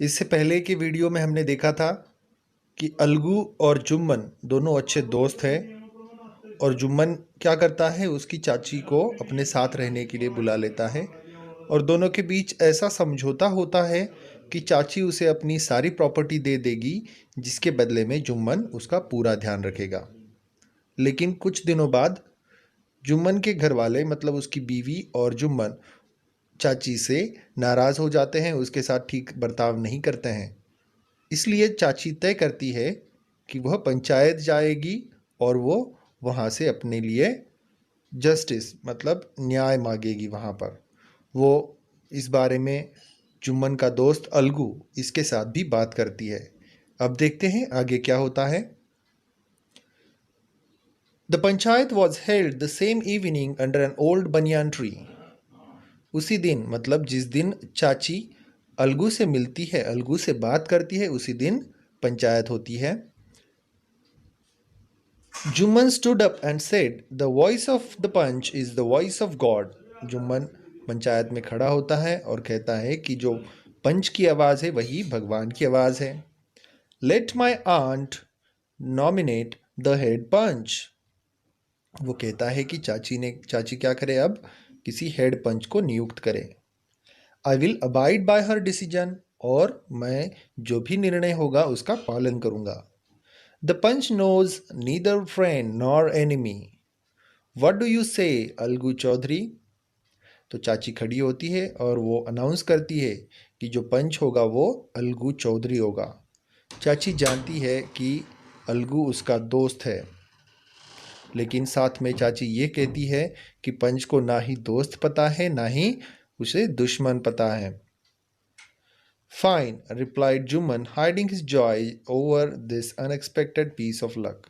इससे पहले के वीडियो में हमने देखा था कि अलगू और जुम्मन दोनों अच्छे दोस्त हैं और जुम्मन क्या करता है, उसकी चाची को अपने साथ रहने के लिए बुला लेता है और दोनों के बीच ऐसा समझौता होता है कि चाची उसे अपनी सारी प्रॉपर्टी दे देगी, जिसके बदले में जुम्मन उसका पूरा ध्यान रखेगा। लेकिन कुछ दिनों बाद जुम्मन के घर वाले मतलब उसकी बीवी और जुम्मन चाची से नाराज़ हो जाते हैं, उसके साथ ठीक बर्ताव नहीं करते हैं। इसलिए चाची तय करती है कि वह पंचायत जाएगी और वो वहाँ से अपने लिए जस्टिस मतलब न्याय मांगेगी। वहाँ पर वो इस बारे में जुम्मन का दोस्त अलगू इसके साथ भी बात करती है। अब देखते हैं आगे क्या होता है। The panchayat was held the same evening under an old banyan tree. उसी दिन मतलब जिस दिन चाची अलगू से मिलती है, अलगू से बात करती है, उसी दिन पंचायत होती है। Jumman stood up and said the voice of the panch is the voice of God. Jumman panchayat में खड़ा होता है और कहता है कि जो पंच की आवाज़ है वही भगवान की आवाज़ है। Let my aunt nominate the head panch. वो कहता है कि चाची क्या करे, अब किसी हेड पंच को नियुक्त करे। I will abide by her decision. और मैं जो भी निर्णय होगा उसका पालन करूंगा। The panch knows neither friend nor enemy. What do you say Algu Chaudhary. तो चाची खड़ी होती है और वो अनाउंस करती है कि जो पंच होगा वो अलगू चौधरी होगा। चाची जानती है कि अलगू उसका दोस्त है, लेकिन साथ में चाची ये कहती है कि पंच को ना ही दोस्त पता है ना ही उसे दुश्मन पता है। Fine, replied Jumman, hiding his joy over this unexpected piece of luck.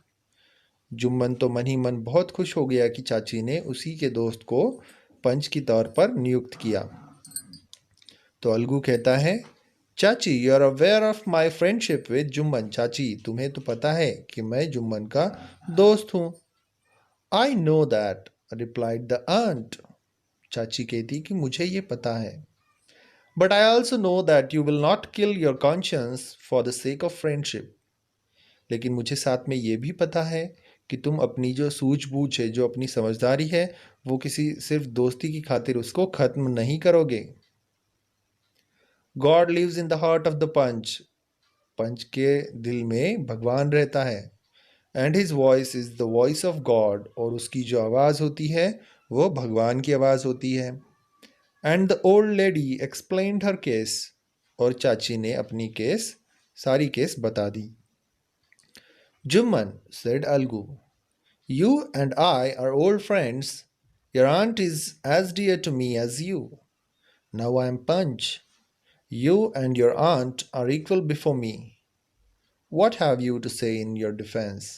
Jumman तो मन ही मन बहुत खुश हो गया कि चाची ने उसी के दोस्त को पंच की तौर पर नियुक्त किया। तो अलगू कहता है, chachi you are aware of my friendship with Jumman. चाची तुम्हें तो पता है कि मैं जुम्मन का दोस्त हूँ। I know that, replied the aunt. चाची कहती कि मुझे ये पता है। But I also know that you will not kill your conscience for the sake of friendship. लेकिन मुझे साथ में ये भी पता है कि तुम अपनी जो सूझबूझ है, जो अपनी समझदारी है, वो किसी सिर्फ दोस्ती की खातिर उसको खत्म नहीं करोगे। God lives in the heart of the panch. Panch के दिल में भगवान रहता है। And his voice is the voice of God. और उसकी जो आवाज़ होती है वो भगवान की आवाज़ होती है। And the old lady explained her case. और चाची ने अपनी सारी केस बता दी। Jumman, said Algu, you and I are old friends. Your aunt is as dear to me as you. Now I am Punch. You and your aunt are equal before me. What have you to say in your defense?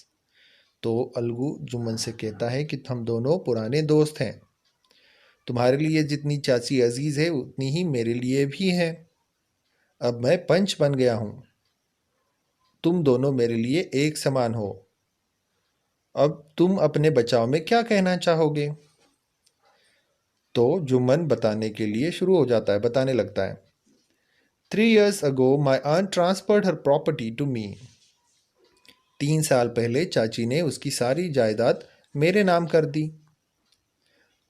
तो अलगू जुम्मन से कहता है कि हम दोनों पुराने दोस्त हैं। तुम्हारे लिए जितनी चाची अजीज है उतनी ही मेरे लिए भी है। अब मैं पंच बन गया हूं। तुम दोनों मेरे लिए एक समान हो। अब तुम अपने बचाव में क्या कहना चाहोगे। तो जुम्मन बताने लगता है। 3 years ago my aunt transferred her property to me. 3 साल पहले चाची ने उसकी सारी जायदाद मेरे नाम कर दी।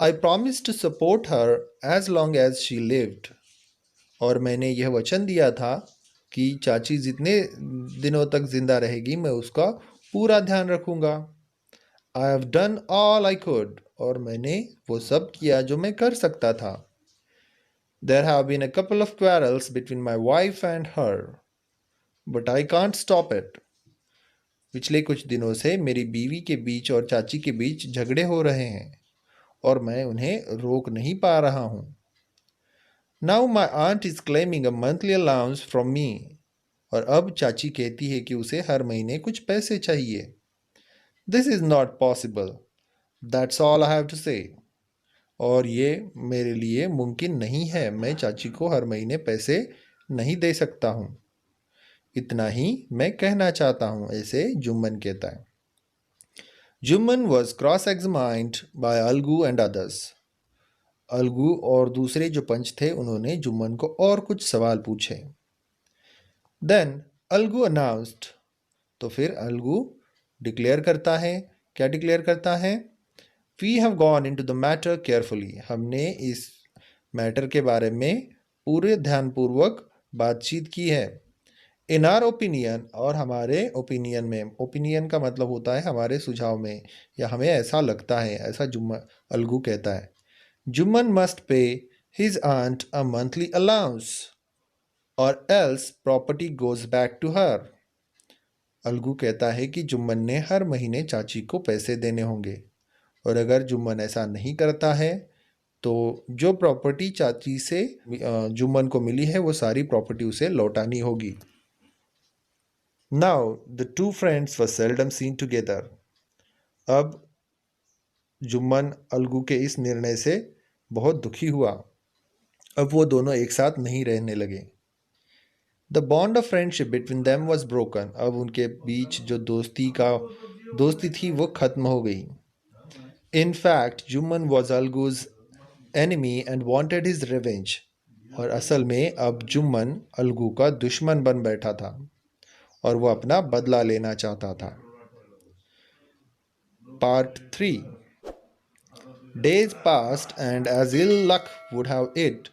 I promised to support her as long as she lived. और मैंने यह वचन दिया था कि चाची जितने दिनों तक जिंदा रहेगी मैं उसका पूरा ध्यान रखूंगा। I have done all I could. और मैंने वो सब किया जो मैं कर सकता था। There have been a couple of quarrels between my wife and her, but I can't stop it. पिछले कुछ दिनों से मेरी बीवी के बीच और चाची के बीच झगड़े हो रहे हैं और मैं उन्हें रोक नहीं पा रहा हूँ। Now my aunt is claiming a monthly allowance from me. और अब चाची कहती है कि उसे हर महीने कुछ पैसे चाहिए। This is not possible. That's all I have to say. और ये मेरे लिए मुमकिन नहीं है। मैं चाची को हर महीने पैसे नहीं दे सकता हूँ। इतना ही मैं कहना चाहता हूँ, ऐसे जुम्मन कहता है। Jumman was cross examined by Algu and others. Algu और दूसरे जो पंच थे उन्होंने जुम्मन को और कुछ सवाल पूछे। देन अलगू अनाउंस्ड, तो फिर अलगू डिक्लेयर करता है। क्या डिक्लेयर करता है? We have gone in to the matter carefully, हमने इस मैटर के बारे में पूरे ध्यानपूर्वक बातचीत की है। इन आर ओपिनियन, और हमारे ओपिनियन में, ओपिनियन का मतलब होता है हमारे सुझाव में, या हमें ऐसा लगता है, ऐसा जुम्मन अलगू कहता है। Jumman must pay his aunt a monthly allowance और else property goes back to her. Algu कहता है कि जुम्मन ने हर महीने चाची को पैसे देने होंगे, और अगर जुम्मन ऐसा नहीं करता है तो जो प्रॉपर्टी चाची से जुम्मन को मिली है वो सारी प्रॉपर्टी उसे लौटानी होगी। Now the two friends were seldom seen together. अब जुम्मन अलगू के इस निर्णय से बहुत दुखी हुआ। अब वो दोनों एक साथ नहीं रहने लगे। The bond of friendship between them was broken, अब उनके बीच जो दोस्ती थी वो खत्म हो गई। In fact Jumman was Algu's enemy and wanted his revenge, और असल में अब जुम्मन अलगू का दुश्मन बन बैठा था और वो अपना बदला लेना चाहता था। Part 3। Days passed, and as ill luck would have it,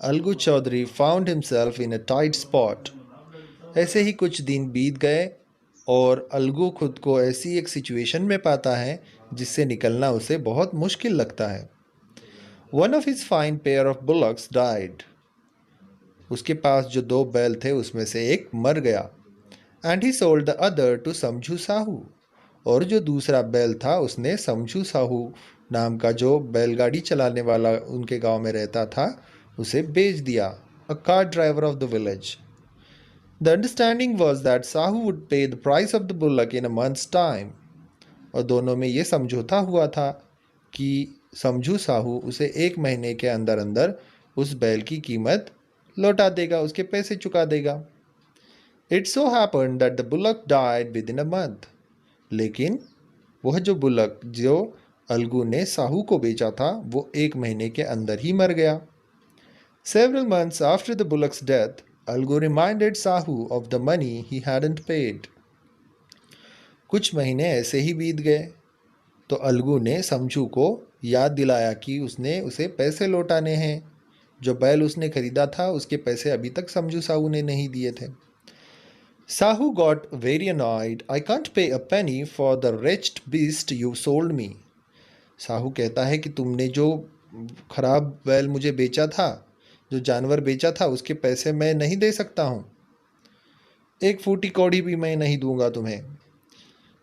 Algu Chaudhary found himself in a tight spot. ऐसे ही कुछ दिन बीत गए और अलगू खुद को ऐसी एक सिचुएशन में पाता है जिससे निकलना उसे बहुत मुश्किल लगता है। One of his fine pair of bullocks died. उसके पास जो 2 बैल थे उसमें से एक मर गया। And he sold the other two Samjhu Sahu, और जो दूसरा बैल था उसने समझू साहू नाम का जो बैलगाड़ी चलाने वाला उनके गांव में रहता था उसे बेच दिया, a car driver of the village. The understanding was that Sahu would pay the price of the bullock in a month's time, और दोनों में ये समझौता हुआ था कि समझू साहू उसे 1 महीने के अंदर अंदर उस बैल की कीमत लौटा देगा, उसके पैसे चुका देगा। It so happened that the bullock died with in a month, लेकिन वह जो बुलक जो अलगू ने साहू को बेचा था वो 1 महीने के अंदर ही मर गया। Several months after the bullocks death, Algu reminded Sahu of the money he hadn't paid. कुछ महीने ऐसे ही बीत गए तो अलगू ने समझू को याद दिलाया कि उसने उसे पैसे लौटाने हैं। जो बैल उसने खरीदा था उसके पैसे अभी तक समझू साहू ने नहीं दिए थे। Sahu got very annoyed. I can't pay a penny for the wretched beast you sold me. Sahu कहता है कि तुमने जो खराब बैल मुझे बेचा था, जो जानवर बेचा था, उसके पैसे मैं नहीं दे सकता हूँ। 1 फूटी कौड़ी भी मैं नहीं दूंगा तुम्हें।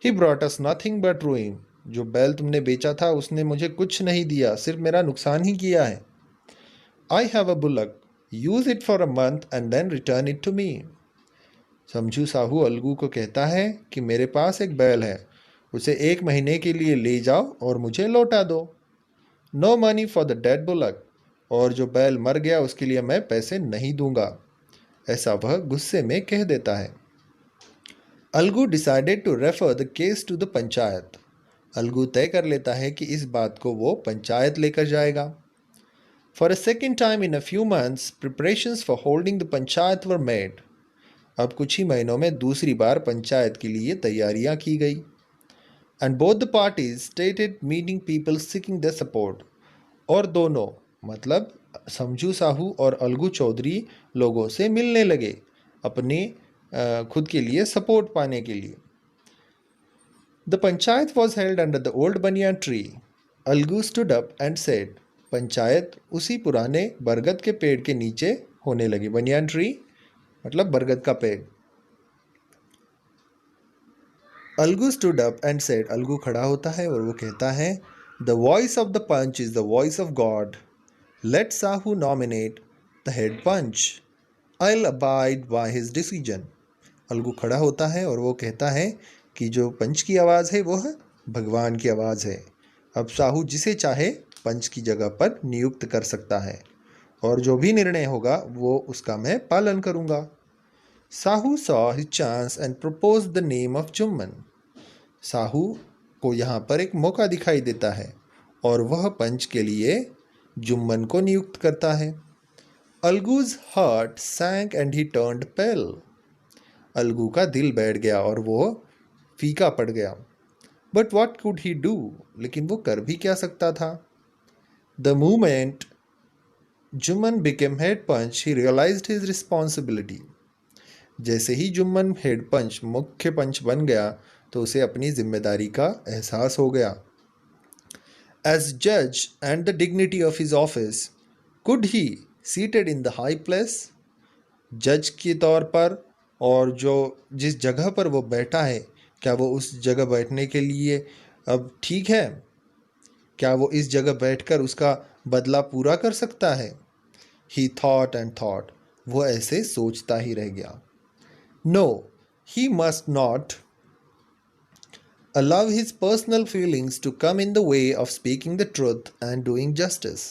He brought us nothing but ruin. जो बैल तुमने बेचा था उसने मुझे कुछ नहीं दिया, सिर्फ मेरा नुकसान ही किया है। I have a bullock. Use it for a month and then return it to me. समझू साहू अलगू को कहता है कि मेरे पास एक बैल है, उसे 1 महीने के लिए ले जाओ और मुझे लौटा दो। No money for the dead bullock, और जो बैल मर गया उसके लिए मैं पैसे नहीं दूंगा, ऐसा वह गुस्से में कह देता है। Algu decided to refer the case to the panchayat. Algu तय कर लेता है कि इस बात को वो पंचायत लेकर जाएगा। For a second time in a few months preparations for holding the panchayat were made. अब कुछ ही महीनों में दूसरी बार पंचायत के लिए तैयारियां की गई। And both the parties stated meeting people seeking the support, और दोनों मतलब समझू साहू और अलगू चौधरी लोगों से मिलने लगे अपने खुद के लिए सपोर्ट पाने के लिए। The panchayat was held under the old banyan tree. Algu stood up and said, panchayat उसी पुराने बरगद के पेड़ के नीचे होने लगी। बनियान ट्री मतलब बरगद का पेड़। Algu stood up and said, Algu खड़ा होता है और वो कहता है, the voice of the panch is the voice of God, let Sahu nominate the head panch, I will abide by his decision. Algu खड़ा होता है और वो कहता है कि जो पंच की आवाज़ है वो है भगवान की आवाज़ है। अब साहू जिसे चाहे पंच की जगह पर नियुक्त कर सकता है और जो भी निर्णय होगा वो उसका मैं पालन करूँगा। Sahu saw his chance and propose the name of Jumman. Sahu को यहाँ पर एक मौका दिखाई देता है और वह पंच के लिए जुम्मन को नियुक्त करता है। Algu's heart sank and he turned pale. Algu का दिल बैठ गया और वो फीका पड़ गया। But what could he do? लेकिन वो कर भी क्या सकता था? The moment Jumman became head panch he realised his responsibility. जैसे ही जुम्मन हेड पंच मुख्य पंच बन गया तो उसे अपनी जिम्मेदारी का एहसास हो गया। एज जज and the dignity of his office could he seated in the high place, जज के तौर पर और जो जिस जगह पर वो बैठा है, क्या वो उस जगह बैठने के लिए अब ठीक है? क्या वो इस जगह बैठकर उसका बदला पूरा कर सकता है? ही थॉट एंड थॉट, वो ऐसे सोचता ही रह गया। No, he must not allow his personal feelings to come in the way of speaking the truth and doing justice.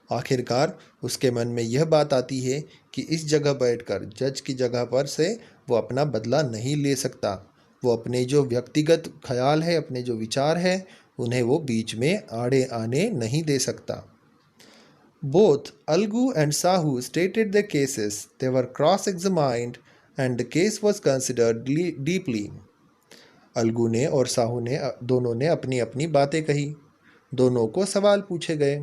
आखिरकार उसके मन में यह बात आती है कि इस जगह बैठकर जज की जगह पर से वो अपना बदला नहीं ले सकता। वो अपने जो व्यक्तिगत ख्याल है, अपने जो विचार है, उन्हें वो बीच में आड़े आने नहीं दे सकता। Both Algu and Sahu stated their cases. They were cross-examined and the case was considered deeply. Algu ने और साहू ने दोनों ने अपनी अपनी बातें कही, दोनों को सवाल पूछे गए।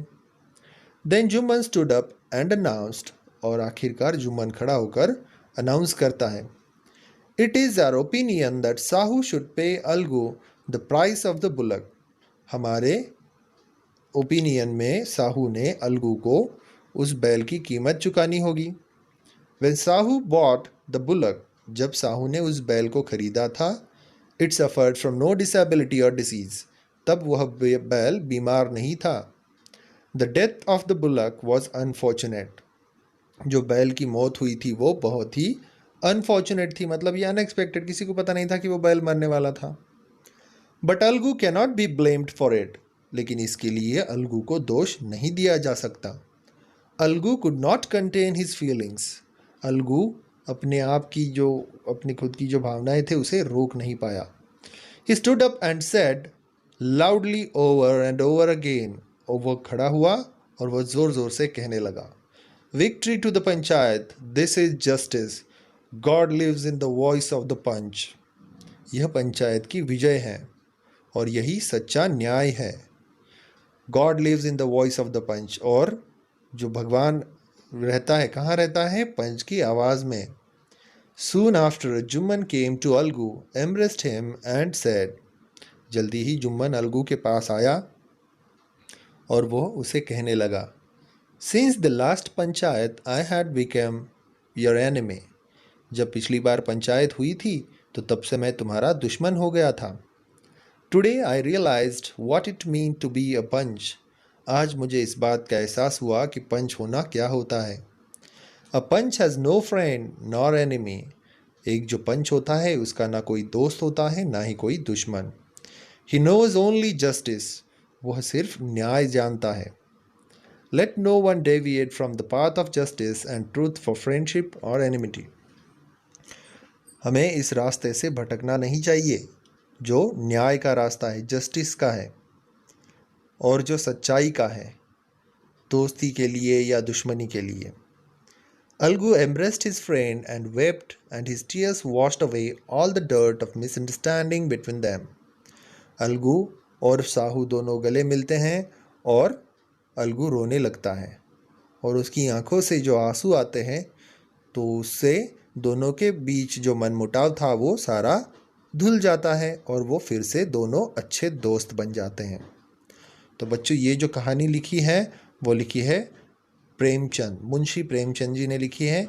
Then Jumman stood up and announced, और आखिरकार जुम्मन खड़ा होकर अनाउंस करता है, It is our opinion that Sahu should pay Algu the price of the bullock. हमारे ओपिनियन में साहू ने अलगू को उस बैल की कीमत चुकानी होगी। When Sahu bought the bullock, जब साहू ने उस बैल को खरीदा था, it suffered from no disability or disease, तब वह बैल बीमार नहीं था। The death of the bullock was unfortunate, जो बैल की मौत हुई थी वो बहुत ही अनफॉर्चुनेट थी, मतलब ये अनएक्सपेक्टेड, किसी को पता नहीं था कि वो बैल मरने वाला था। But Algu cannot be blamed for it, लेकिन इसके लिए अलगू को दोष नहीं दिया जा सकता। Algu could not contain his feelings, Algu अपने आप की जो अपनी खुद की जो भावनाएं थे उसे रोक नहीं पाया। He stood up and said loudly over and over again, और वो खड़ा हुआ और वह ज़ोर ज़ोर से कहने लगा, victory to the panchayat, this is justice, God lives in the voice of the panch. यह पंचायत की विजय है और यही सच्चा न्याय है। God lives in the voice of the panch, और जो भगवान रहता है, कहाँ रहता है? पंच की आवाज़ में। Soon after Jumman came to Algu, embraced him and said, जल्दी ही जुम्मन अलगू के पास आया और वो उसे कहने लगा, since the last panchayat I had become your enemy, जब पिछली बार पंचायत हुई थी तो तब से मैं तुम्हारा दुश्मन हो गया था। Today I realised what it mean to be a panch, आज मुझे इस बात का एहसास हुआ कि पंच होना क्या होता है। A panch has no friend nor enemy, एक जो पंच होता है उसका ना कोई दोस्त होता है ना ही कोई दुश्मन। ही नोज ओनली जस्टिस, वह सिर्फ न्याय जानता है। Let no one deviate from the path of justice and truth for friendship और एनिमिटी, हमें इस रास्ते से भटकना नहीं चाहिए जो न्याय का रास्ता है, जस्टिस का है, और जो सच्चाई का है, दोस्ती के लिए या दुश्मनी के लिए। Algu embraced his friend and wept, and his tears washed away all the dirt of misunderstanding between them. Algu और साहू दोनों गले मिलते हैं और अलगू रोने लगता है और उसकी आंखों से जो आंसू आते हैं तो उससे दोनों के बीच जो मनमुटाव था वो सारा धुल जाता है और वो फिर से दोनों अच्छे दोस्त बन जाते हैं। तो बच्चों, ये जो कहानी लिखी है वो लिखी है प्रेमचंद, मुंशी प्रेमचंद जी ने लिखी है।